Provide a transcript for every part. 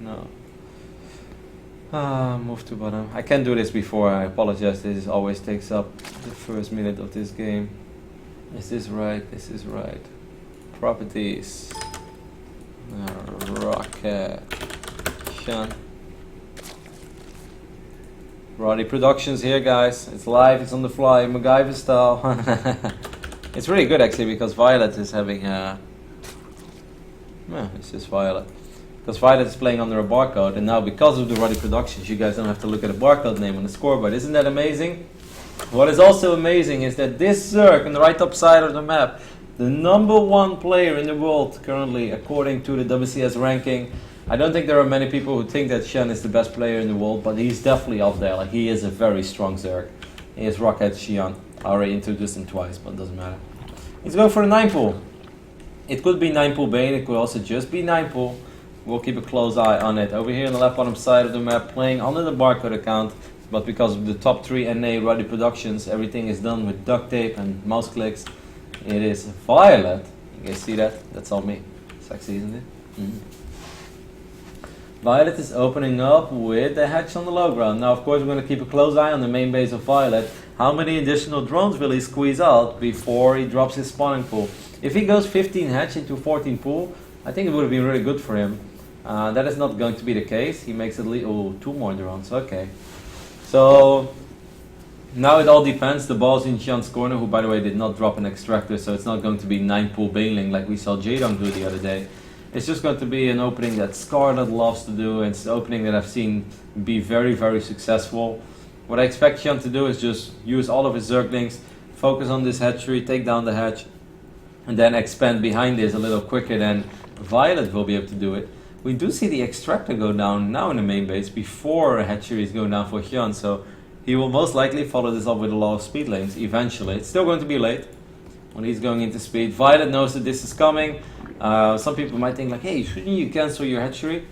No. Move to bottom. I can't do this before, I apologize. This always takes up the first minute of this game. Is this right? This is right. Properties. Rocket. HyuN. Roddy Productions here, guys. It's live, it's on the fly, MacGyver style. It's really good actually because viOlet is having it's just viOlet. Because viOlet is playing under a barcode, and now because of the Roddy Productions, you guys don't have to look at a barcode name on the scoreboard. Isn't that amazing? What is also amazing is that this Zerg on the right top side of the map, the #1 player in the world currently according to the WCS ranking. I don't think there are many people who think that HyuN is the best player in the world, but he's definitely up there. Like, he is a very strong Zerg. He is Rocket HyuN. I already introduced him twice, but it doesn't matter. He's going for the 9 pool. It could be 9 pool Bane, it could also just be 9 pool. We'll keep a close eye on it. Over here on the left bottom side of the map, playing under the barcode account, but because of the top 3 NA Roddy Productions, everything is done with duct tape and mouse clicks. It is viOlet. You guys see that? That's all me. Sexy, isn't it? viOlet is opening up with the hatch on the low ground. Now, of course, we're going to keep a close eye on the main base of viOlet. How many additional drones will he squeeze out before he drops his spawning pool? If he goes 15 hatch into 14 pool, I think it would have been really good for him. That is not going to be the case. He makes at least 2 more drones. Okay. So now it all depends. The ball's in HyuN's corner, who by the way did not drop an extractor, so it's not going to be 9 pool Baneling like we saw J-Dong do the other day. It's just going to be an opening that Scarlet loves to do. It's an opening that I've seen be very, very successful. What I expect HyuN to do is just use all of his Zerglings, focus on this hatchery, take down the hatch, and then expand behind this a little quicker than viOlet will be able to do it. We do see the extractor go down now in the main base before a hatchery is going down for HyuN, so he will most likely follow this up with a lot of speed lanes eventually. It's still going to be late when he's going into speed. viOlet knows that this is coming. Some people might think like, hey, shouldn't you cancel your hatchery?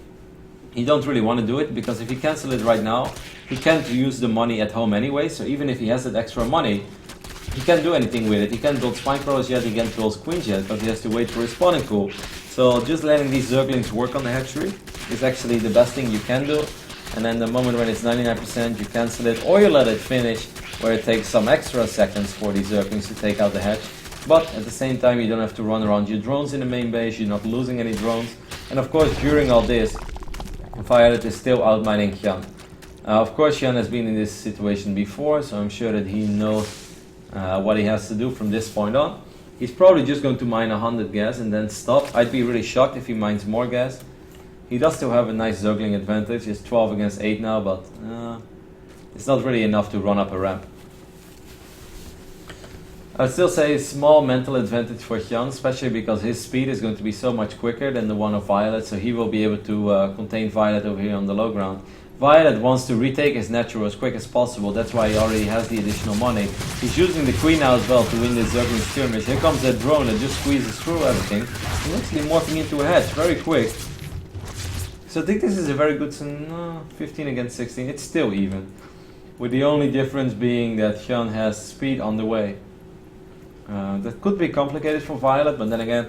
He don't really want to do it because if he cancel it right now, he can't use the money at home anyway, so even if he has that extra money, he can't do anything with it. He can't build spine crawlers yet, he can't build queens yet, but he has to wait for his spawning pool. So just letting these Zerglings work on the hatchery is actually the best thing you can do. And then the moment when it's 99%, you cancel it, or you let it finish, where it takes some extra seconds for these Zerglings to take out the hatch. But at the same time, you don't have to run around your drones in the main base, you're not losing any drones. And of course, during all this, viOlet is still outmining HyuN. Of course, HyuN has been in this situation before, so I'm sure that he knows what he has to do from this point on. He's probably just going to mine 100 gas and then stop. I'd be really shocked if he mines more gas. He does still have a nice Zergling advantage. It's 12 against 8 now, but it's not really enough to run up a ramp. I'd still say small mental advantage for HyuN, especially because his speed is going to be so much quicker than the one of viOlet, so he will be able to contain viOlet over here on the low ground. viOlet wants to retake his natural as quick as possible, that's why he already has the additional money. He's using the queen now as well to win this Zergling skirmish. Here comes that drone that just squeezes through everything. He's actually morphing into a hatch very quick. So I think this is a very good 15 against 16, it's still even. With the only difference being that HyuN has speed on the way. That could be complicated for viOlet, but then again,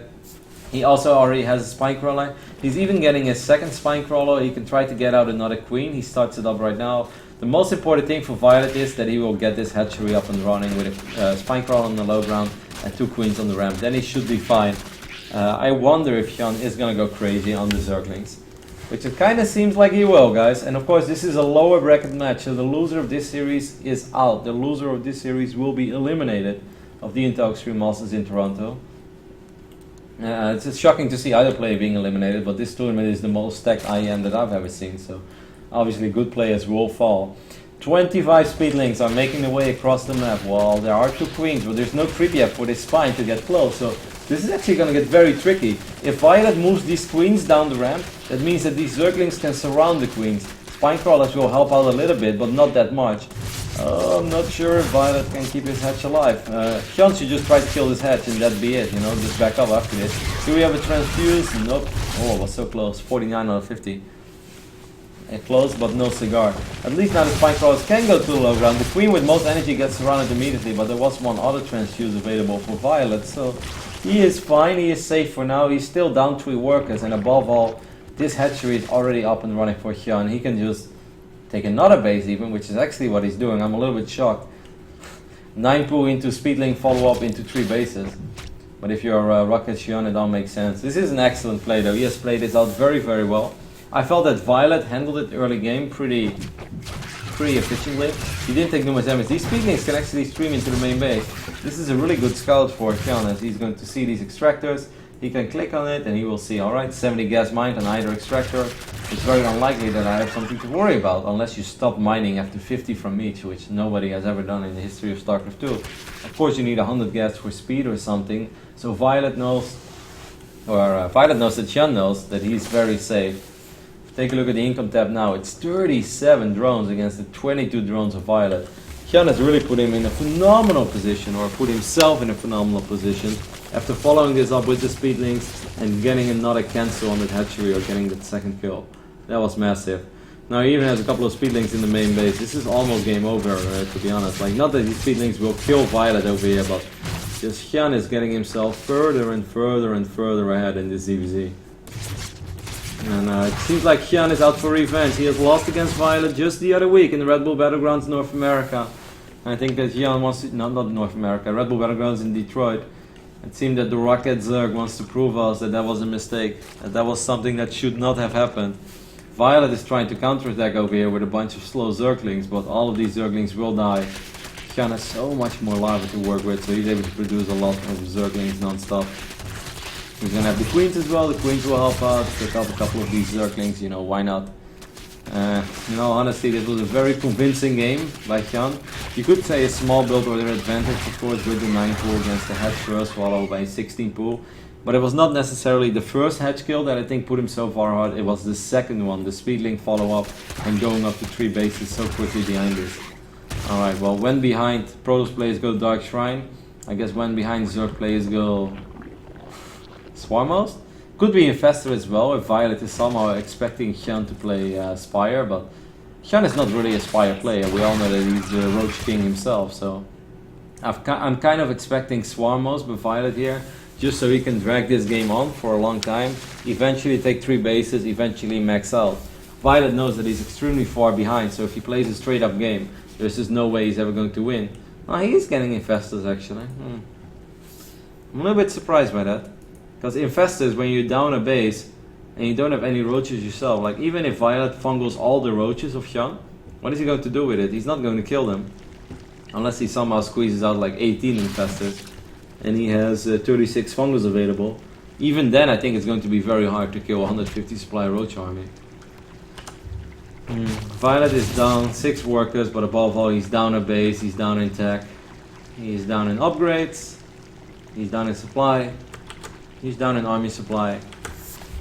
he also already has a spine crawler. He's even getting a second spine crawler. He can try to get out another queen. He starts it up right now. The most important thing for viOlet is that he will get this hatchery up and running with a spine crawler on the low ground and 2 queens on the ramp. Then he should be fine. I wonder if HyuN is going to go crazy on the Zerglings, which it kind of seems like he will, guys. And of course, this is a lower bracket match, so the loser of this series is out. The loser of this series will be eliminated of the Intel Extreme Masters in Toronto. It's just shocking to see either player being eliminated, but this tournament is the most stacked IEM that I've ever seen, so obviously good players will fall. 25 speedlings are making their way across the map. Well, there are 2 queens, but there's no creep yet for this spine to get close, so this is actually going to get very tricky. If viOlet moves these queens down the ramp, that means that these Zerglings can surround the queens. Spine crawlers will help out a little bit, but not that much. I'm not sure if viOlet can keep his hatch alive. HyuN should just try to kill this hatch and that be it, you know, just back up after this. Do we have a transfuse? Nope. Oh, it was so close. 49 out of 50. Close, but no cigar. At least now the spine crawlers can go to the low ground. The queen with most energy gets surrounded immediately, but there was one other transfuse available for viOlet, so he is fine, he is safe for now. He's still down 3 workers, and above all, this hatchery is already up and running for HyuN. He can just take another base even, which is actually what he's doing. I'm a little bit shocked. 9 pool into Speedling, follow up into 3 bases. But if you're Rocket HyuN, it all makes sense. This is an excellent play though. He has played this out very, very well. I felt that viOlet handled it early game pretty efficiently. He didn't take too much damage. These Speedlings can actually stream into the main base. This is a really good scout for HyuN, as he's going to see these extractors. He can click on it and he will see, alright, 70 gas mined on either extractor. It's very unlikely that I have something to worry about, unless you stop mining after 50 from each, which nobody has ever done in the history of StarCraft 2. Of course you need 100 gas for speed or something, so viOlet knows, viOlet knows that HyuN knows that he's very safe. Take a look at the income tab now. It's 37 drones against the 22 drones of viOlet. HyuN has really put him in a phenomenal position, or put himself in a phenomenal position, after following this up with the Speedlings and getting another cancel on that hatchery or getting that second kill. That was massive. Now he even has a couple of Speedlings in the main base. This is almost game over, to be honest. Like, not that these Speedlings will kill viOlet over here, but just HyuN is getting himself further and further and further ahead in this ZvZ. And it seems like HyuN is out for revenge. He has lost against viOlet just the other week in the Red Bull Battlegrounds North America. And I think that HyuN wants to, not North America, Red Bull Battlegrounds in Detroit. It seemed that the Rocket Zerg wants to prove us that that was a mistake, that that was something that should not have happened. viOlet is trying to counterattack over here with a bunch of slow Zerglings, but all of these Zerglings will die. HyuN has so much more lava to work with, so he's able to produce a lot of Zerglings non-stop. He's gonna have the Queens as well. The Queens will help out. Pick up a couple of these Zerglings, you know, why not? You know, honestly, this was a very convincing game by HyuN. You could say a small build order advantage, of course, with the 9 pool against the hatch first, followed by 16 pool. But it was not necessarily the first hatch kill that I think put him so far hard. It was the second one, the Speedling follow-up and going up to 3 bases so quickly behind this. Alright, well, when behind Protoss players go Dark Shrine, I guess when behind Zerg players go Swarmhost? Could be Infestor as well, if viOlet is somehow expecting HyuN to play Spire, but HyuN is not really a Spire player. We all know that he's the Roach King himself, so I'm kind of expecting Swarmhost with viOlet here, just so he can drag this game on for a long time, eventually take 3 bases, eventually max out. viOlet knows that he's extremely far behind, so if he plays a straight up game, there's just no way he's ever going to win. Oh, he is getting Infestors actually. I'm a little bit surprised by that. Because Infestors, when you down a base and you don't have any roaches yourself, like even if viOlet fungals all the roaches of HyuN, what is he going to do with it? He's not going to kill them. Unless he somehow squeezes out like 18 Infestors and he has 36 fungals available. Even then I think it's going to be very hard to kill a 150 supply roach army. viOlet is down 6 workers, but above all he's down a base, he's down in tech, he's down in upgrades, he's down in supply. He's down in army supply.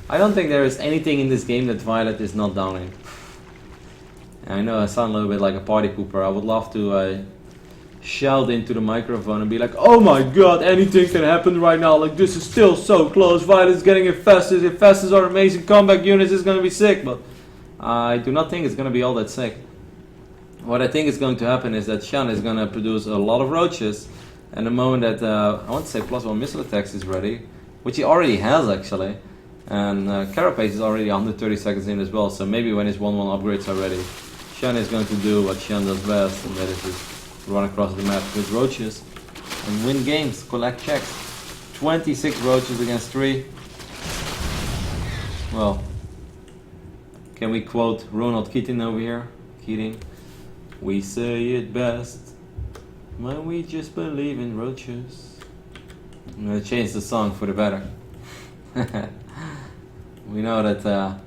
I don't think there is anything in this game that viOlet is not down in. I know I sound a little bit like a party pooper. I would love to shout into the microphone and be like, oh my god, anything can happen right now. Like, this is still so close. viOlet is getting infested. Infestors are amazing combat units. It's going to be sick. But I do not think it's going to be all that sick. What I think is going to happen is that HyuN is going to produce a lot of roaches. And the moment that, I want to say +1 missile attacks is ready, which he already has actually, and Carapace is already 130 seconds in as well, so maybe when his 1-1 upgrades are ready, HyuN is going to do what HyuN does best, and that is just run across the map with roaches and win games, collect checks. 26 roaches against 3. Well, can we quote Ronald Keating over here? Keating, we say it best when we just believe in roaches. I'm going to change the song for the better. We know that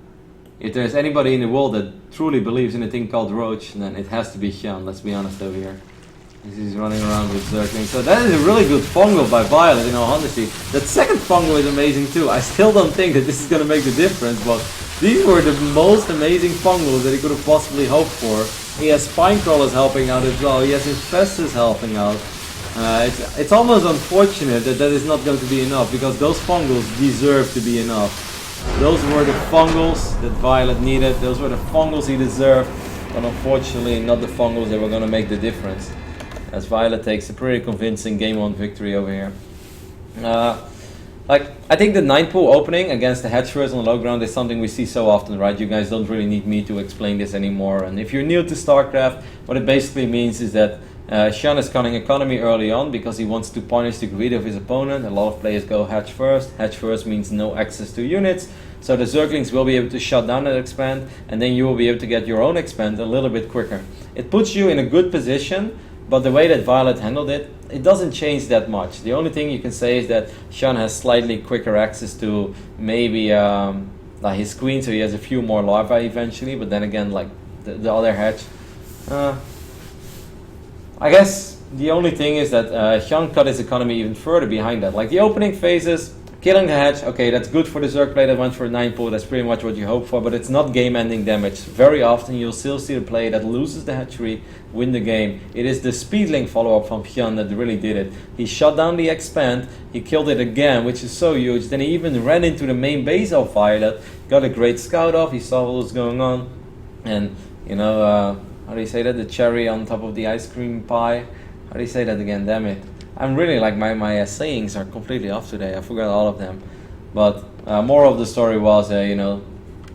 if there's anybody in the world that truly believes in a thing called Roach, then it has to be HyuN, let's be honest over here. He's running around with Zerglings. So that is a really good fungal by viOlet, you know, honestly. That second fungal is amazing too. I still don't think that this is going to make the difference, but these were the most amazing fungals that he could have possibly hoped for. He has Spinecrawlers helping out as well. He has Infestors helping out. It's almost unfortunate that that is not going to be enough, because those fungals deserve to be enough. Those were the fungals that viOlet needed. Those were the fungals he deserved, but unfortunately not the fungals that were going to make the difference. As viOlet takes a pretty convincing game 1 victory over here. Like, I think the 9 pool opening against the hedge first on the low ground is something we see so often, right? You guys don't really need me to explain this anymore. And if you're new to StarCraft, what it basically means is that HyuN is cutting economy early on because he wants to punish the greed of his opponent. A lot of players go hedge first. Hedge first means no access to units. So the Zerglings will be able to shut down that expand, and then you will be able to get your own expand a little bit quicker. It puts you in a good position, but the way that viOlet handled it, it doesn't change that much. The only thing you can say is that HyuN has slightly quicker access to maybe like his queen, so he has a few more larvae eventually, but then again, like the other hedge. I guess the only thing is that HyuN cut his economy even further behind that. Like the opening phases, killing the hedge, okay, that's good for the Zerg play that went for a 9 pool, that's pretty much what you hope for, but it's not game-ending damage. Very often you'll still see the play that loses the hatchery, win the game. It is the Speedling follow-up from HyuN that really did it. He shut down the expand, he killed it again, which is so huge. Then he even ran into the main base of viOlet, got a great scout off, he saw what was going on, and, you know, how do you say that? The cherry on top of the ice cream pie? How do you say that again? Damn it. I'm really like my sayings are completely off today. I forgot all of them. But more of the story was, you know,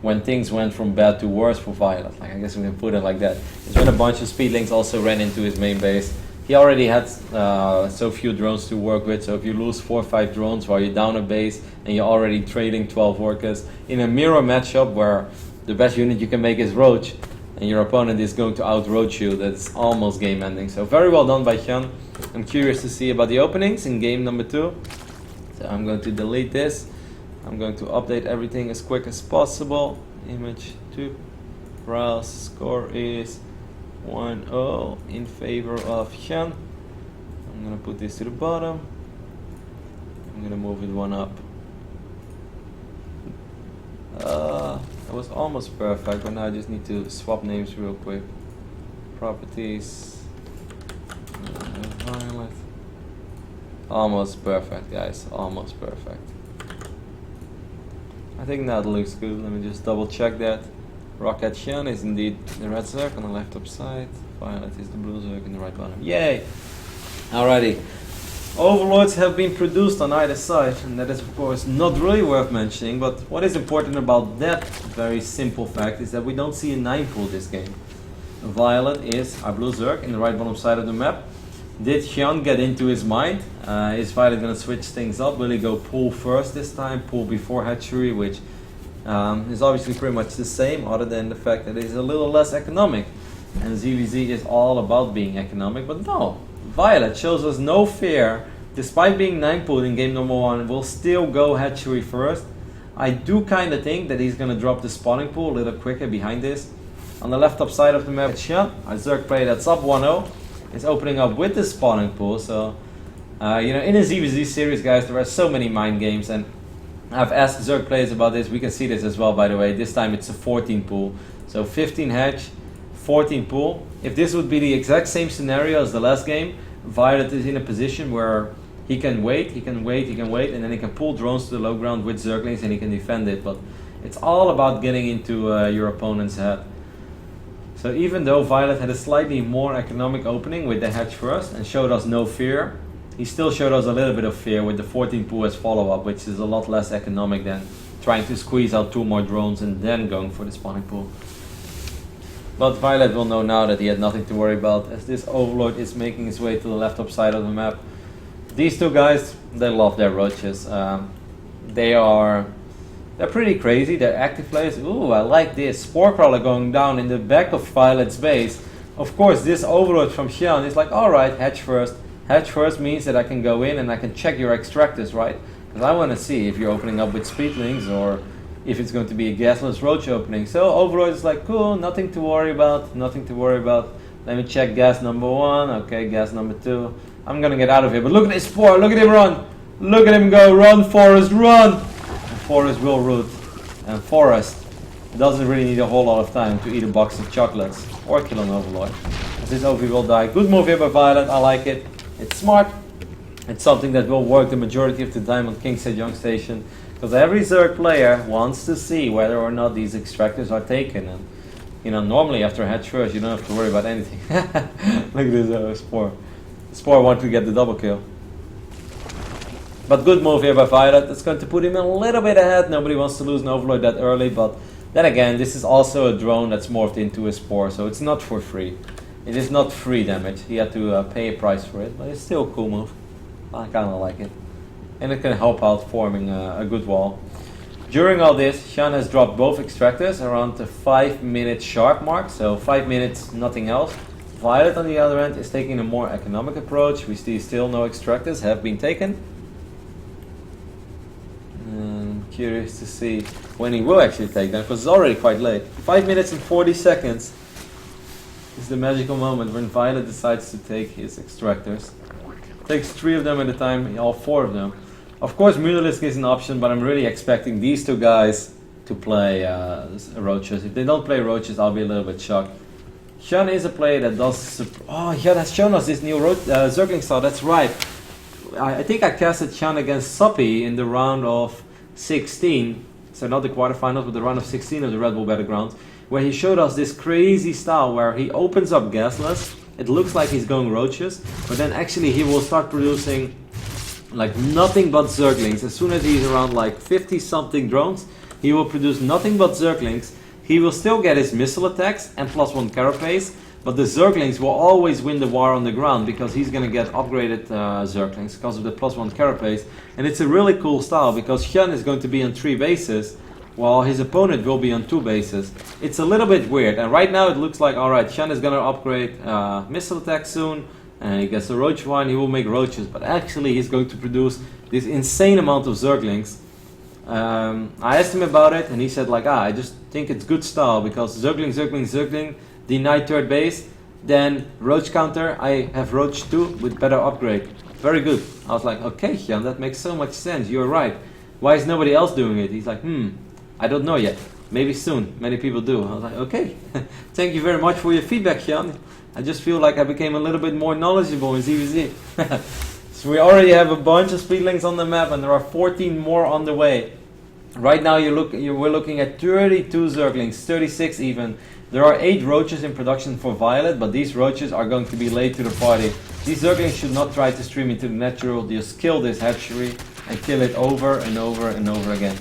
when things went from bad to worse for viOlet. Like, I guess we can put it like that. It's when a bunch of Speedlings also ran into his main base. He already had so few drones to work with. So if you lose 4 or 5 drones while you're down a base and you're already trading 12 workers in a mirror matchup where the best unit you can make is Roach, and your opponent is going to out-roach you, that's almost game-ending. So very well done by HyuN. I'm curious to see about the openings in game number 2. So I'm going to delete this. I'm going to update everything as quick as possible. Image 2. Browse. Score is 1-0 in favor of HyuN. I'm going to put this to the bottom. I'm going to move it 1 up. It was almost perfect, but now I just need to swap names real quick. Properties. Violet. Almost perfect, guys. Almost perfect. I think that looks good. Let me just double check that. Rocket HyuN is indeed the red Zerg on the left top side. Violet is the blue Zerg in the right bottom. Yay! Alrighty. Overlords have been produced on either side, and that is of course not really worth mentioning, but what is important about that very simple fact is that we don't see a 9 pool this game. viOlet is our blue Zerg in the right bottom side of the map. Did HyuN get into his mind? Is viOlet going to switch things up? Will he go pool first this time, pool before hatchery, which is obviously pretty much the same, other than the fact that it is a little less economic. And ZvZ is all about being economic, but no. viOlet shows us no fear, despite being 9 pooled in game number 1, will still go hatchery first. I do kind of think that he's going to drop the spawning pool a little quicker behind this. On the left top side of the map, HyuN, our Zerg player that's up 1-0, is opening up with the spawning pool. So, you know, in a ZvZ series, guys, there are so many mind games, and I've asked Zerg players about this. We can see this as well, by the way. This time it's a 14 pool. So 15 hedge, 14 pool. If this would be the exact same scenario as the last game, viOlet is in a position where he can wait, and then he can pull drones to the low ground with Zerglings and he can defend it. But it's all about getting into your opponent's head. So even though viOlet had a slightly more economic opening with the hedge first and showed us no fear, he still showed us a little bit of fear with the 14 pool as follow-up, which is a lot less economic than trying to squeeze out 2 more drones and then going for the spawning pool. But viOlet will know now that he had nothing to worry about, as this Overlord is making his way to the left top side of the map. These 2 guys, they love their roaches. They're pretty crazy. They're active players. Ooh, I like this. Spore Crawler going down in the back of viOlet's base. Of course, this Overlord from HyuN is like, alright, hedge first. Hedge first means that I can go in and I can check your extractors, right? Because I want to see if you're opening up with Speedlings or if it's going to be a gasless roach opening. So Overlord is like, cool, nothing to worry about, nothing to worry about. Let me check gas number 1, okay, gas number 2. I'm gonna get out of here, but look at this Spore, look at him run. Look at him go, run Forest, run! And Forest will root. And Forest doesn't really need a whole lot of time to eat a box of chocolates or kill an Overlord, as this OV will die. Good move here by viOlet, I like it. It's smart. It's something that will work the majority of the time on King Sejong Station, because every Zerg player wants to see whether or not these extractors are taken. And you know, normally after hedge first, you don't have to worry about anything. Look at this Spore. Spore wants to get the double kill. But good move here by viOlet. It's going to put him a little bit ahead. Nobody wants to lose an Overlord that early, but then again, this is also a drone that's morphed into a Spore, so it's not for free. It is not free damage. He had to pay a price for it, but it's still a cool move. I kind of like it. And it can help out forming a good wall. During all this, HyuN has dropped both extractors around the 5-minute sharp mark, so 5 minutes, nothing else. viOlet on the other end is taking a more economic approach. We see still no extractors have been taken. Curious to see when he will actually take them, because it's already quite late. 5 minutes and 40 seconds is the magical moment when viOlet decides to take his extractors. Takes 3 of them at a time, all 4 of them. Of course, Mutalisk is an option, but I'm really expecting these 2 guys to play Roaches. If they don't play Roaches, I'll be a little bit shocked. HyuN is a player that does... Oh, HyuN has shown us this new Zergling style, that's right. I think I casted HyuN against Soppy in the round of 16, so not the quarterfinals, but the round of 16 of the Red Bull Battlegrounds, where he showed us this crazy style where he opens up gasless. It looks like he's going Roaches, but then actually he will start producing like nothing but Zerglings. As soon as he's around like 50 something drones, he will produce nothing but Zerglings. He will still get his missile attacks and +1 carapace, but the Zerglings will always win the war on the ground because he's going to get upgraded Zerglings because of the +1 carapace. And it's a really cool style because HyuN is going to be on 3 bases while his opponent will be on 2 bases. It's a little bit weird, and right now it looks like, alright, HyuN is going to upgrade missile attack soon, and he gets a Roach one, he will make Roaches, but actually he's going to produce this insane amount of Zerglings. I asked him about it, and he said like, I just think it's good style because Zergling, Zergling, Zergling, deny 3rd base, then Roach counter, I have Roach 2 with better upgrade. Very good. I was like, okay HyuN, that makes so much sense, you're right. Why is nobody else doing it? He's like, I don't know yet. Maybe soon. Many people do. I was like, okay. Thank you very much for your feedback, HyuN. I just feel like I became a little bit more knowledgeable in ZvZ. So we already have a bunch of speedlings on the map, and there are 14 more on the way. Right now we're looking at 32 Zerglings, 36 even. There are 8 Roaches in production for viOlet, but these Roaches are going to be late to the party. These Zerglings should not try to stream into the natural, just kill this hatchery and kill it over and over and over again.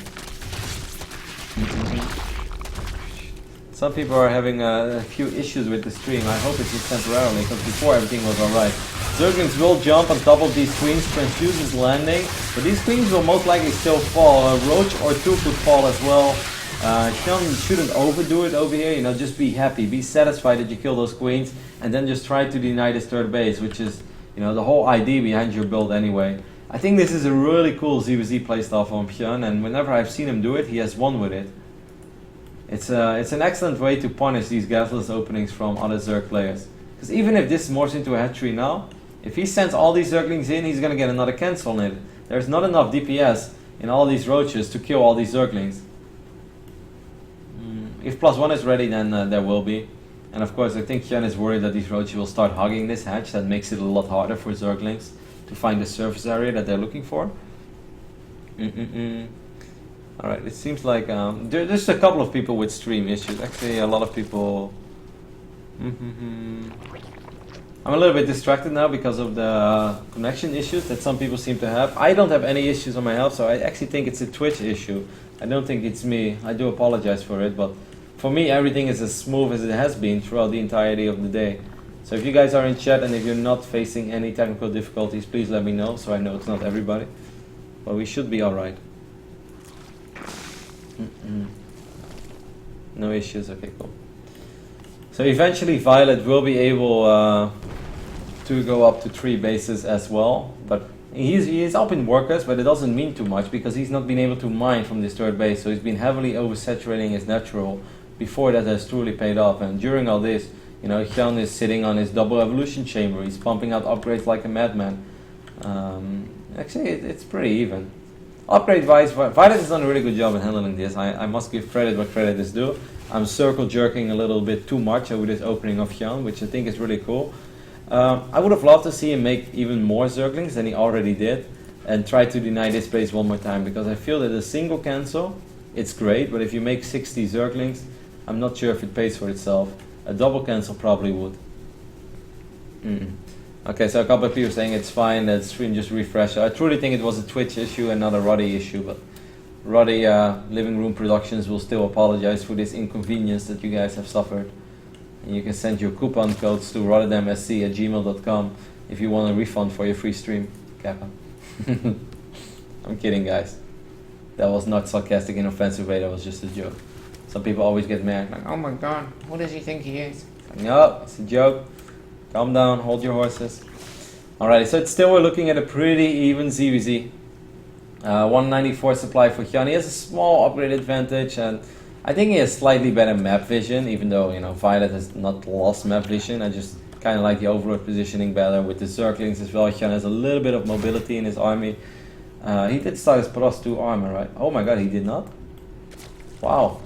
Some people are having a few issues with the stream. I hope it's just temporarily, because before everything was alright. Zerglings will jump on top of these queens, Transfuse is landing, but these queens will most likely still fall. A Roach or 2 could fall as well. HyuN shouldn't overdo it over here, just be happy, be satisfied that you kill those queens, and then just try to deny this 3rd base, which is, the whole idea behind your build anyway. I think this is a really cool ZvZ playstyle from HyuN, and whenever I've seen him do it, he has won with it. It's an excellent way to punish these gasless openings from other Zerg players. Because even if this morphs into a hatchery now, if he sends all these Zerglings in, he's going to get another cancel on it. There's not enough DPS in all these Roaches to kill all these Zerglings. If +1 is ready, then there will be. And of course, I think HyuN is worried that these Roaches will start hugging this hatch. That makes it a lot harder for Zerglings to find the surface area that they're looking for. Alright, it seems like there's a couple of people with stream issues. Actually, a lot of people... I'm a little bit distracted now because of the connection issues that some people seem to have. I don't have any issues on my health, so I actually think it's a Twitch issue. I don't think it's me. I do apologize for it, but for me everything is as smooth as it has been throughout the entirety of the day. So if you guys are in chat and if you're not facing any technical difficulties, please let me know so I know it's not everybody. But we should be alright. No issues, okay, cool. So eventually viOlet will be able to go up to 3 bases as well, but he's up in workers, but it doesn't mean too much because he's not been able to mine from this 3rd base, so he's been heavily oversaturating his natural before that has truly paid off. And during all this, HyuN is sitting on his double evolution chamber, he's pumping out upgrades like a madman. Actually, it's pretty even. Upgrade-wise, viOlet has done a really good job in handling this. I must give credit where credit is due. I'm circle jerking a little bit too much over this opening of HyuN, which I think is really cool. I would have loved to see him make even more Zerglings than he already did and try to deny this base one more time, because I feel that a single cancel, it's great, but if you make 60 Zerglings, I'm not sure if it pays for itself. A double cancel probably would. Okay, so a couple of people saying it's fine, that stream just refreshed. I truly think it was a Twitch issue and not a Roddy issue, but Roddy Living Room Productions will still apologize for this inconvenience that you guys have suffered. And you can send your coupon codes to rotterdamsc@gmail.com if you want a refund for your free stream, Kappa. I'm kidding, guys. That was not sarcastic in an offensive way, that was just a joke. Some people always get mad, like, oh my god, who does he think he is? Like, no, it's a joke. Calm down, hold your horses. Alrighty, so still we're looking at a pretty even ZvZ. 194 supply for HyuN. He has a small upgrade advantage, and I think he has slightly better map vision, even though, you know, viOlet has not lost map vision. I just kind of like the overall positioning better with the circlings as well. HyuN has a little bit of mobility in his army. He did start his +2 armor, right? Oh my god, he did not? Wow.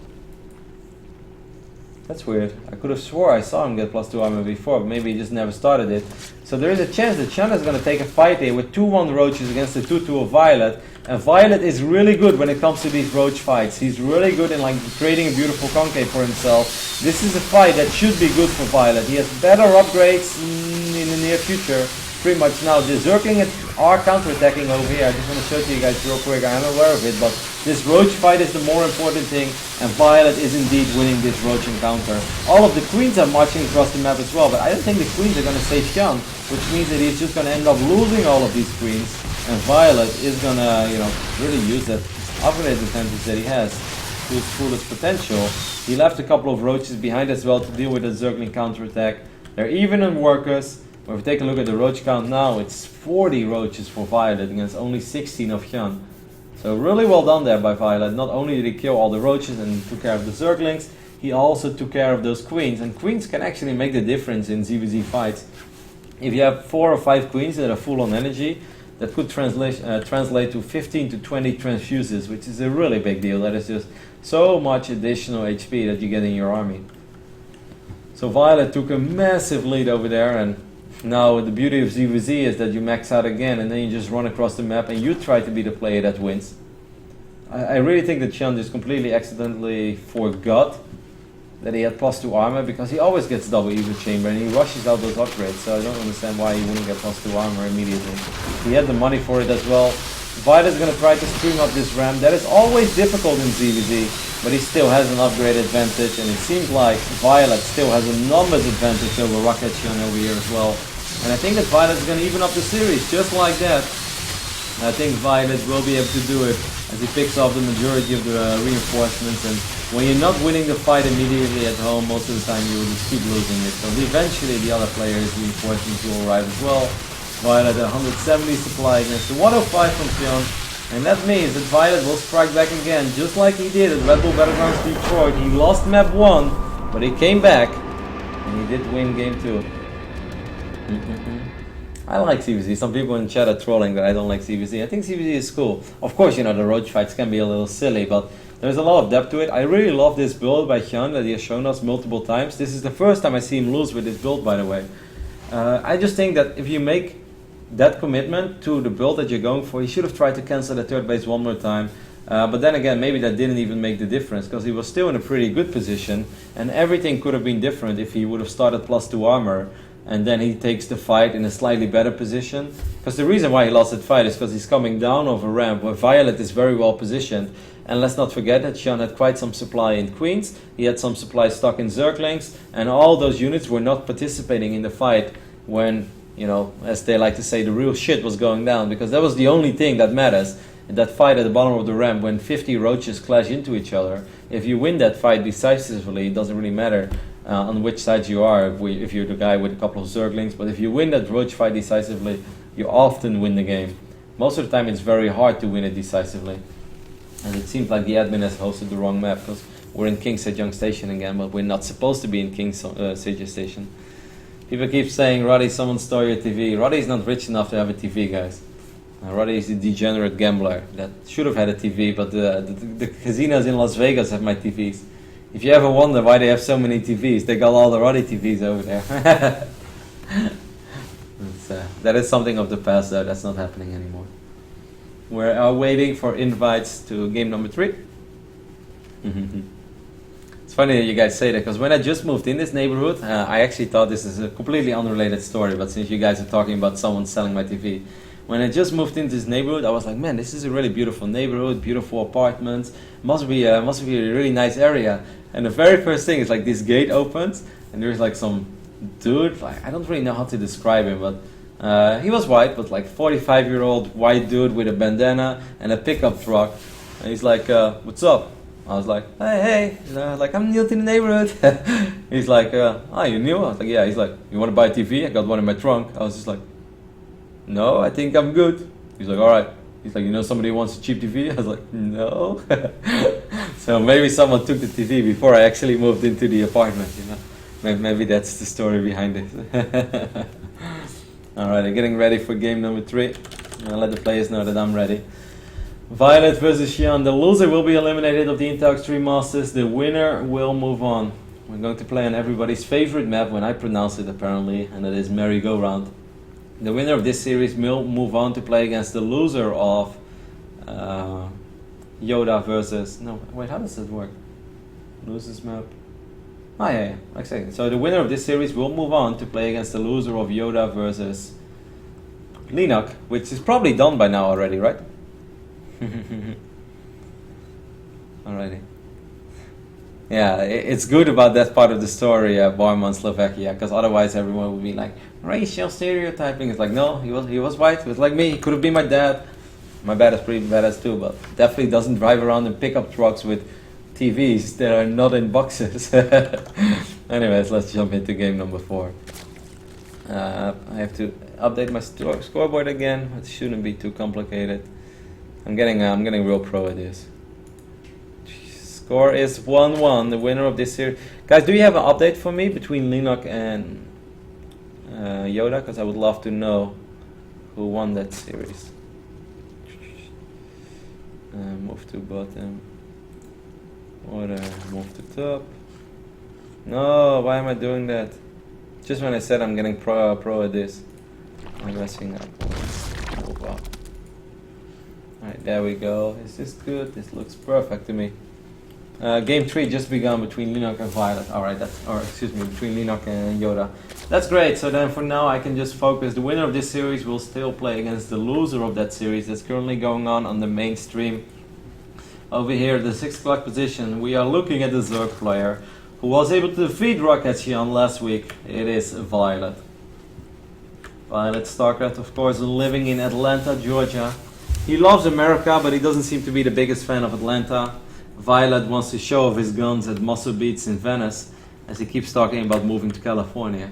That's weird. I could have swore I saw him get +2 armor before, but maybe he just never started it. So there is a chance that HyuN is going to take a fight here with 2-1 roaches against the 2-2 of viOlet. And viOlet is really good when it comes to these roach fights. He's really good in like creating a beautiful concave for himself. This is a fight that should be good for viOlet. He has better upgrades in the near future. Pretty much now. The Zergling are counterattacking over here. I just want to show it to you guys real quick. I'm aware of it, but this roach fight is the more important thing, and viOlet is indeed winning this roach encounter. All of the queens are marching across the map as well, but I don't think the queens are going to save HyuN, which means that he's just going to end up losing all of these queens, and viOlet is going to, you know, really use that upgrade advantage that he has to his fullest potential. He left a couple of roaches behind as well to deal with the Zergling counterattack. They're even in workers. If we take a look at the roach count now, it's 40 roaches for viOlet against only 16 of HyuN. So really well done there by viOlet. Not only did he kill all the roaches and took care of the Zerglings, he also took care of those queens. And queens can actually make the difference in ZvZ fights. If you have 4 or 5 queens that are full on energy, that could translate to 15 to 20 transfuses, which is a really big deal. That is just so much additional HP that you get in your army. So viOlet took a massive lead over there, and now the beauty of ZvZ is that you max out again and then you just run across the map and you try to be the player that wins. I really think that HyuN just completely accidentally forgot that he had +2 armor, because he always gets double evil chamber and he rushes out those upgrades, so I don't understand why he wouldn't get +2 armor immediately. He had the money for it as well. viOlet is going to try to stream up this ramp. That is always difficult in ZvZ, but he still has an upgrade advantage, and it seems like viOlet still has a numbers advantage over Rocket HyuN over here as well. And I think that viOlet is going to even up the series just like that. I think viOlet will be able to do it as he picks off the majority of the reinforcements, and when you're not winning the fight immediately at home, most of the time you will just keep losing it. So eventually the other players' reinforcements will arrive as well. viOlet 170 supply against the 105 from HyuN, and that means that viOlet will strike back again, just like he did at Red Bull Battlegrounds Detroit. He lost map 1, but he came back, and he did win game 2. I like ZvZ. Some people in chat are trolling that I don't like ZvZ. I think ZvZ is cool. Of course, you know, the roach fights can be a little silly, but there's a lot of depth to it. I really love this build by HyuN that he has shown us multiple times. This is the first time I see him lose with this build, by the way. I just think that if you make that commitment to the build that you're going for, he should have tried to cancel the third base one more time. But then again, maybe that didn't even make the difference, because he was still in a pretty good position, and everything could have been different if he would have started +2 armor, and then he takes the fight in a slightly better position. Because the reason why he lost that fight is because he's coming down over ramp where viOlet is very well positioned. And let's not forget that HyuN had quite some supply in queens, he had some supply stuck in Zerglings, and all those units were not participating in the fight when, you know, as they like to say, the real shit was going down, because that was the only thing that matters. In that fight at the bottom of the ramp, when 50 roaches clash into each other, if you win that fight decisively, it doesn't really matter on which side you are, if you're the guy with a couple of Zerglings, but if you win that roach fight decisively, you often win the game. Most of the time it's very hard to win it decisively. And it seems like the admin has hosted the wrong map, because we're in King Sejong Station again, but we're not supposed to be in King Sejong Station. People keep saying, Roddy, someone stole your TV. Roddy's not rich enough to have a TV, guys. Roddy is a degenerate gambler that should have had a TV, but the casinos in Las Vegas have my TVs. If you ever wonder why they have so many TVs, they got all the Roddy TVs over there. That is something of the past, though. That's not happening anymore. We're waiting for invites to game number 3. It's funny that you guys say that, because when I just moved in this neighborhood, I actually thought this is a completely unrelated story, but since you guys are talking about someone selling my TV, when I just moved into this neighborhood, I was like, man, this is a really beautiful neighborhood, beautiful apartments, must be a really nice area. And the very first thing is like this gate opens, and there's like some dude, like I don't really know how to describe him, but he was white, but like 45-year-old white dude with a bandana and a pickup truck, and he's like, what's up? I was like, hey, like I'm new to the neighborhood. He's like, oh, you new? I was like, yeah. He's like, you want to buy a TV? I got one in my trunk. I was just like, no, I think I'm good. He's like, all right. He's like, you know somebody who wants a cheap TV? I was like, no. So maybe someone took the TV before I actually moved into the apartment, you know. Maybe that's the story behind it. All right, I'm getting ready for game number 3. I'll let the players know that I'm ready. viOlet versus HyuN. The loser will be eliminated of the Intel Extreme Masters. The winner will move on. We're going to play on everybody's favorite map when I pronounce it, apparently, and that is merry-go-round. The winner of this series will move on to play against the loser of Yoda versus... No, wait, how does that work? Losers map. Oh, yeah, exactly. So the winner of this series will move on to play against the loser of Yoda versus Linux, which is probably done by now already, right? Alrighty. Yeah, it's good about that part of the story, Barman, Slovakia, because otherwise everyone would be like, racial stereotyping. It's like, no, he was white, he was like me, he could have been my dad. My dad is pretty badass too, but definitely doesn't drive around in pickup trucks with TVs that are not in boxes. Anyways, let's jump into game number 4. I have to update my scoreboard again. It shouldn't be too complicated. I'm getting real pro at this. Score is 1-1. The winner of this series. Guys, do you have an update for me between Linux and Yoda? Because I would love to know who won that series. Move to bottom. Order. Move to top. No, why am I doing that? Just when I said I'm getting pro at this, I'm messing up. Move up. Alright, there we go. Is this good? This looks perfect to me. Game 3 just begun between Linux and viOlet. Alright, between Linux and Yoda. That's great. So then for now I can just focus. The winner of this series will still play against the loser of that series that's currently going on the main stream. Over here, the 6 o'clock position, we are looking at the Zerg player who was able to defeat Rocket HyuN last week. It is viOlet. viOlet StarCraft, of course, living in Atlanta, Georgia. He loves America, but he doesn't seem to be the biggest fan of Atlanta. viOlet wants to show off his guns at Muscle Beats in Venice, as he keeps talking about moving to California.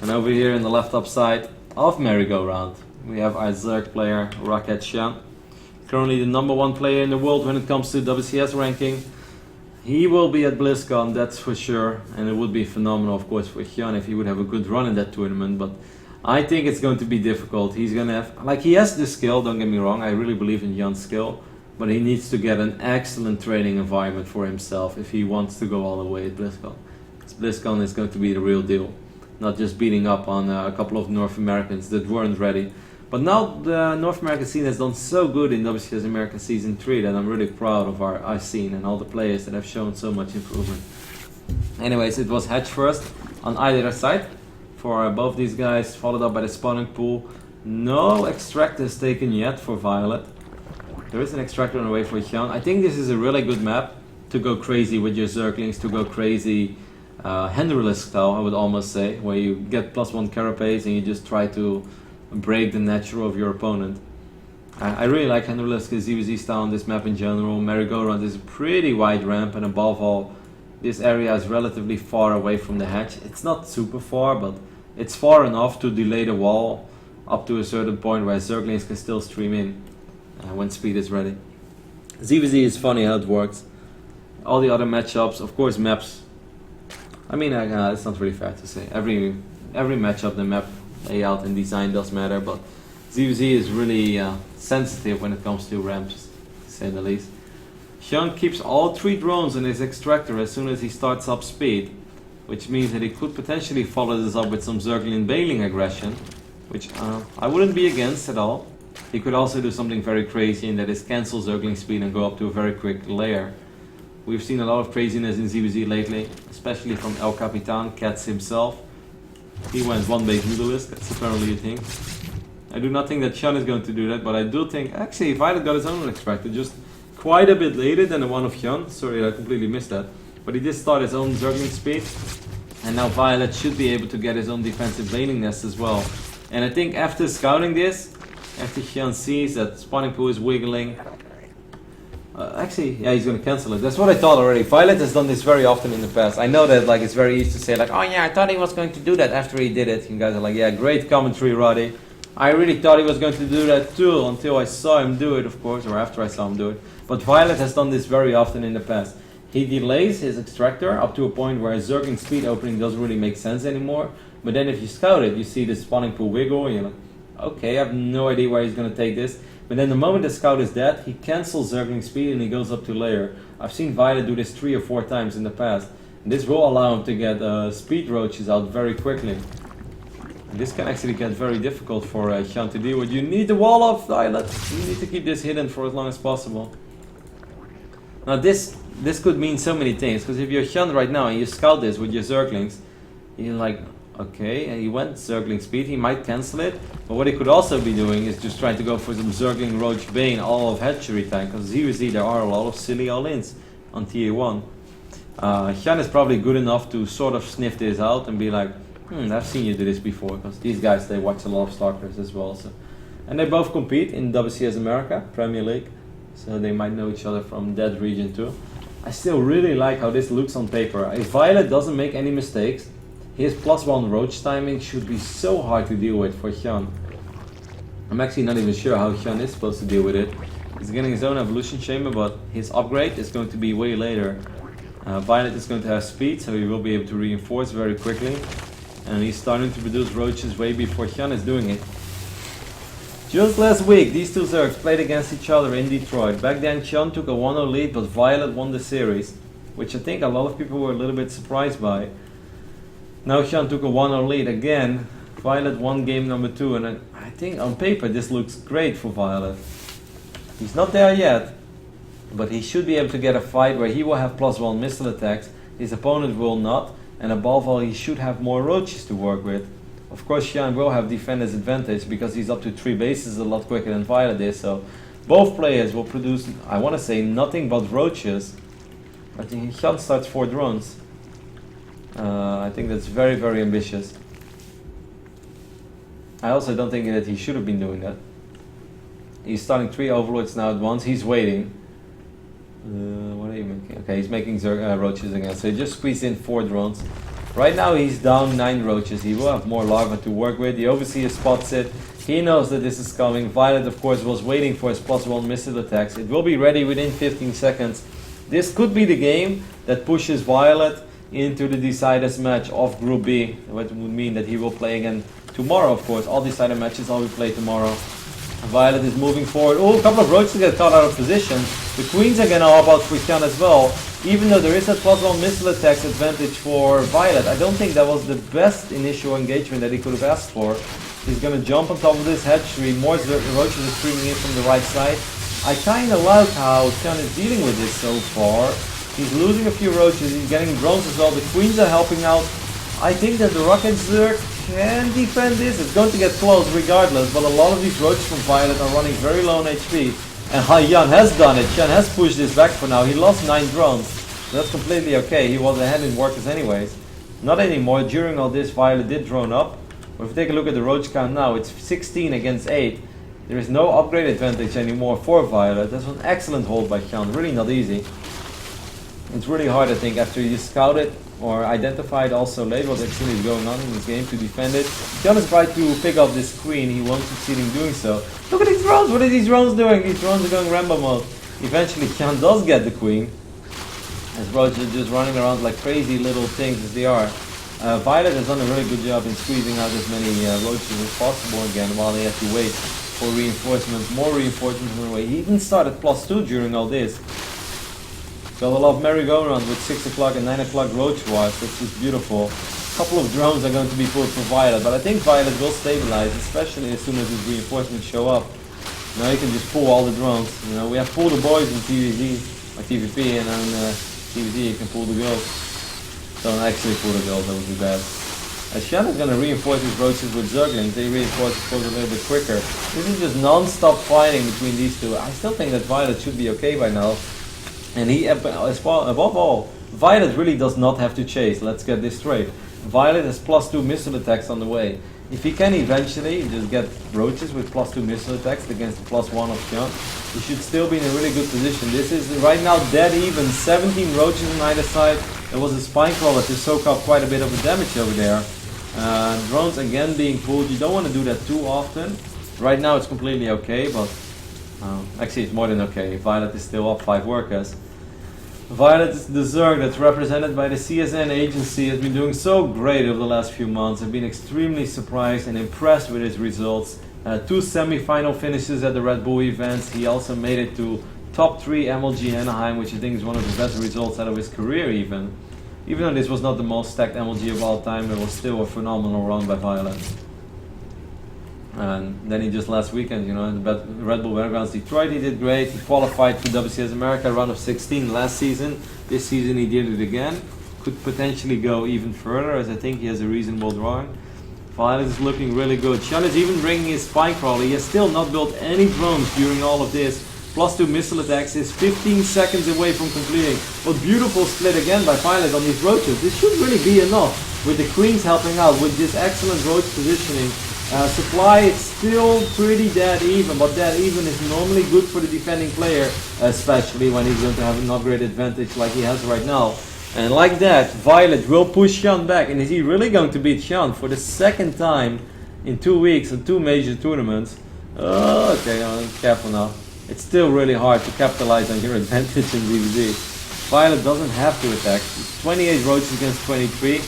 And over here in the left top side of merry-go-round, we have our Zerg player, Rocket HyuN. Currently the #1 player in the world when it comes to WCS ranking. He will be at BlizzCon, that's for sure, and it would be phenomenal, of course, for HyuN if he would have a good run in that tournament, but I think it's going to be difficult. He's going to have, like, he has the skill, don't get me wrong, I really believe in HyuN's skill, but he needs to get an excellent training environment for himself if he wants to go all the way at BlizzCon. Because BlizzCon is going to be the real deal, not just beating up on a couple of North Americans that weren't ready. But now the North American scene has done so good in WCS America Season 3 that I'm really proud of our scene and all the players that have shown so much improvement. Anyways, it was Hatch first on either side for both these guys, followed up by the spawning pool. No extractors taken yet for viOlet. There is an extractor on the way for HyuN. I think this is a really good map to go crazy with your Zerglings, to go crazy Henrylisk style, I would almost say, where you get +1 carapace and you just try to break the natural of your opponent. I really like Henrylisk's ZvZ style on this map in general. Merry-go-round is a pretty wide ramp, and above all, this area is relatively far away from the hatch. It's not super far, but it's far enough to delay the wall up to a certain point where Zerglings can still stream in when speed is ready. ZvZ is funny how it works. All the other matchups, of course maps, I mean it's not really fair to say. Every matchup, the map layout and design does matter, but ZvZ is really sensitive when it comes to ramps, to say the least. HyuN keeps all 3 drones in his extractor as soon as he starts up speed, which means that he could potentially follow this up with some Zerglin bailing aggression, which I wouldn't be against at all. He could also do something very crazy, and that is cancel Zergling speed and go up to a very quick layer. We've seen a lot of craziness in ZvZ lately, especially from El Capitan, Cats himself. He went one base Noodleist, that's apparently a thing. I do not think that HyuN is going to do that, but I do think, actually, viOlet got his own unexpected, just quite a bit later than the one of HyuN. Sorry, I completely missed that. But he did start his own Zergling speed, and now viOlet should be able to get his own defensive laning nest as well. And I think after scouting this, after HyuN sees that spawning pool is wiggling, actually, yeah, he's going to cancel it. That's what I thought already. viOlet has done this very often in the past. I know that like it's very easy to say like, oh yeah, I thought he was going to do that after he did it. You guys are like, yeah, great commentary, Roddy. I really thought he was going to do that too until I saw him do it, of course, or after I saw him do it. But viOlet has done this very often in the past. He delays his extractor up to a point where his Zergling speed opening doesn't really make sense anymore. But then if you scout it, you see the spawning pool wiggle, and you're like, okay, I have no idea where he's going to take this. But then the moment the scout is dead, he cancels Zergling speed and he goes up to layer. I've seen viOlet do this 3 or 4 times in the past. And this will allow him to get speed roaches out very quickly. And this can actually get very difficult for HyuN to deal with. You need the wall of viOlet. You need to keep this hidden for as long as possible. Now this could mean so many things, because if you're HyuN right now and you scout this with your Zerglings, you're like, okay, and he went Zergling speed, he might cancel it, but what he could also be doing is just trying to go for some Zergling Roach Bane all of hatchery time, because ZvZ there are a lot of silly all-ins on tier 1. HyuN is probably good enough to sort of sniff this out and be like, I've seen you do this before, because these guys, they watch a lot of StarCraft as well. So. And they both compete in WCS America, Premier League, so they might know each other from that region too. I still really like how this looks on paper. If viOlet doesn't make any mistakes, his +1 roach timing should be so hard to deal with for HyuN. I'm actually not even sure how HyuN is supposed to deal with it. He's getting his own evolution chamber, but his upgrade is going to be way later. viOlet is going to have speed, so he will be able to reinforce very quickly. And he's starting to produce roaches way before HyuN is doing it. Just last week, these two Zergs played against each other in Detroit. Back then, HyuN took a 1-0 lead, but viOlet won the series, which I think a lot of people were a little bit surprised by. Now HyuN took a 1-0 lead again. viOlet won game number 2, and I think on paper this looks great for viOlet. He's not there yet, but he should be able to get a fight where he will have +1 missile attacks, his opponent will not, and above all he should have more roaches to work with. Of course HyuN will have defender's advantage because he's up to 3 bases a lot quicker than viOlet is, so both players will produce, I want to say, nothing but roaches. I think HyuN starts 4 drones. I think that's very, very ambitious. I also don't think that he should have been doing that. He's starting 3 overlords now at once. He's waiting. What are you making? Okay, he's making roaches again. So he just squeezed in 4 drones. Right now he's down 9 roaches. He will have more larvae to work with. The overseer spots it. He knows that this is coming. viOlet, of course, was waiting for his +1 missile attacks. It will be ready within 15 seconds. This could be the game that pushes viOlet into the deciders match of Group B, what would mean that he will play again tomorrow, of course. All decider matches will be played tomorrow. viOlet is moving forward. Oh, a couple of roaches get caught out of position. The queens are gonna hop out for HyuN as well. Even though there is a +1 missile attacks advantage for viOlet, I don't think that was the best initial engagement that he could have asked for. He's gonna jump on top of this hatchery. More roaches are streaming in from the right side. I kinda like how HyuN is dealing with this so far. He's losing a few roaches, he's getting drones as well, the queens are helping out. I think that the rocket Zerg can defend this. It's going to get close regardless, but a lot of these roaches from viOlet are running very low on HP. And HyuN has done it. HyuN has pushed this back for now. He lost 9 drones. So that's completely okay. He was ahead in workers anyways. Not anymore. During all this, viOlet did drone up. But if we take a look at the roach count now, it's 16 against 8. There is no upgrade advantage anymore for viOlet. That's an excellent hold by HyuN. Really not easy. It's really hard, I think, after you scout it or identify it also late what actually is going on in this game to defend it. HyuN is trying to pick up this queen. He won't succeed in doing so. Look at these drones! What are these drones doing? These drones are going Rambo mode. Eventually HyuN does get the queen. As roaches are just running around like crazy little things as they are. viOlet has done a really good job in squeezing out as many roaches as possible again while they have to wait for reinforcements. More reinforcements on the way. He even started +2 during all this. Got a lot of merry-go-rounds with 6 o'clock and 9 o'clock roach wars. That's just beautiful. A couple of drones are going to be pulled for viOlet, but I think viOlet will stabilize, especially as soon as his reinforcements show up. Now you can just pull all the drones. You know, we have pull the boys in TVZ, or TVP, and then ZvZ, you can pull the ghost. Don't actually pull the ghost, that would be bad. HyuN is going to reinforce his roaches with Zerglings. They reinforce it a little bit quicker. This is just non-stop fighting between these two. I still think that viOlet should be okay by now. And he, above all, viOlet really does not have to chase. Let's get this straight. viOlet has +2 missile attacks on the way. If he can eventually just get roaches with +2 missile attacks against the +1 of HyuN, he should still be in a really good position. This is right now dead even. 17 roaches on either side. There was a spine crawler to soak up quite a bit of the damage over there. Drones again being pulled. You don't want to do that too often. Right now it's completely okay, but actually it's more than okay. viOlet is still up 5 workers. viOlet is the Zerg that's represented by the CSN agency, has been doing so great over the last few months. I've been extremely surprised and impressed with his results. 2 semi-final finishes at the Red Bull events. He also made it to top 3 MLG Anaheim, which I think is one of the best results out of his career even. Even though this was not the most stacked MLG of all time, it was still a phenomenal run by viOlet. And then he just last weekend, you know, in the Red Bull Battlegrounds Detroit, he did great. He qualified for WCS America run of 16 last season. This season he did it again. Could potentially go even further, as I think he has a reasonable drawing. viOlet is looking really good. HyuN is even bringing his spine crawler. He has still not built any drones during all of this. +2 missile attacks is 15 seconds away from completing. But beautiful split again by viOlet on these roaches. This should really be enough with the queens helping out with this excellent roach positioning. Supply is still pretty dead even, but dead even is normally good for the defending player, especially when he's going to have an upgrade advantage like he has right now. And like that, viOlet will push HyuN back. And is he really going to beat HyuN for the second time in 2 weeks at 2 major tournaments? Okay, careful now. It's still really hard to capitalize on your advantage in ZvZ. viOlet doesn't have to attack. 28 roaches against 23.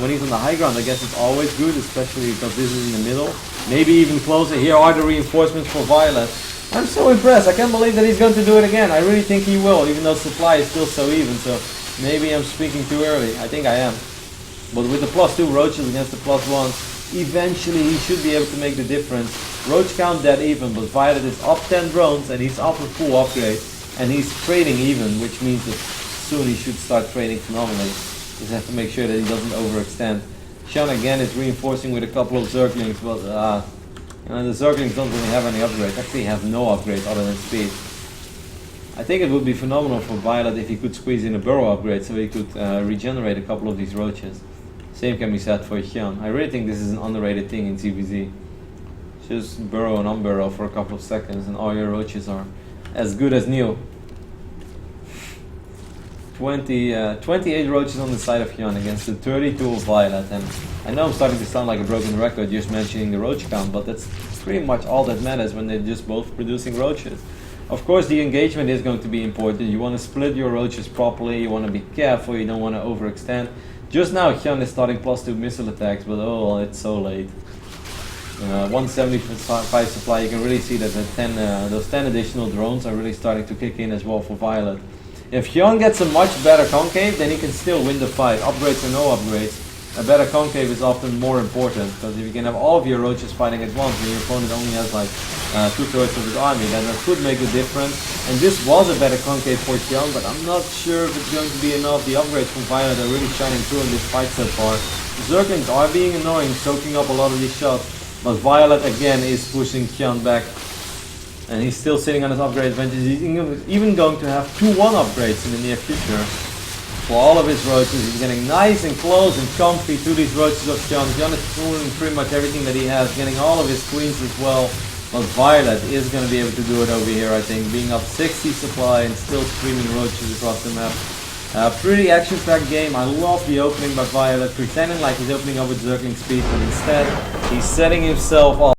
When he's on the high ground, I guess it's always good, especially because this is in the middle. Maybe even closer. Here are the reinforcements for viOlet. I'm so impressed. I can't believe that he's going to do it again. I really think he will, even though supply is still so even. So maybe I'm speaking too early. I think I am. But with the +2 roaches against the +1s, eventually he should be able to make the difference. Roach count dead even, but viOlet is up 10 drones and he's up a full upgrade. And he's trading even, which means that soon he should start trading phenomenally. Just have to make sure that he doesn't overextend. HyuN again is reinforcing with a couple of Zerglings, but you know, the Zerglings don't really have any upgrades. Actually have no upgrades other than speed. I think it would be phenomenal for viOlet if he could squeeze in a burrow upgrade so he could regenerate a couple of these roaches. Same can be said for HyuN. I really think this is an underrated thing in ZvZ. Just burrow and unburrow for a couple of seconds and all your roaches are as good as new. 28 roaches on the side of HyuN against the 32 of viOlet, and I know I'm starting to sound like a broken record just mentioning the roach count, but that's pretty much all that matters when they're just both producing roaches. Of course the engagement is going to be important. You want to split your roaches properly, you want to be careful, you don't want to overextend. Just now HyuN is starting +2 missile attacks, but oh, it's so late. 175 supply, you can really see that those 10 additional drones are really starting to kick in as well for viOlet. If HyuN gets a much better concave, then he can still win the fight, upgrades or no upgrades. A better concave is often more important, because if you can have all of your roaches fighting at once and your opponent only has like 2/3 of his army, then that could make a difference. And this was a better concave for HyuN, but I'm not sure if it's going to be enough. The upgrades from viOlet are really shining through in this fight so far. Zerglings are being annoying, soaking up a lot of these shots, but viOlet again is pushing HyuN back. And he's still sitting on his upgrade advantage. He's even going to have 2-1 upgrades in the near future. For all of his roaches, he's getting nice and close and comfy to these roaches of HyuN. HyuN is pulling pretty much everything that he has, getting all of his queens as well. But viOlet is going to be able to do it over here, I think, being up 60 supply and still streaming roaches across the map. Pretty action-packed game. I love the opening by viOlet, pretending like he's opening up with Zergling speed, but instead he's setting himself up.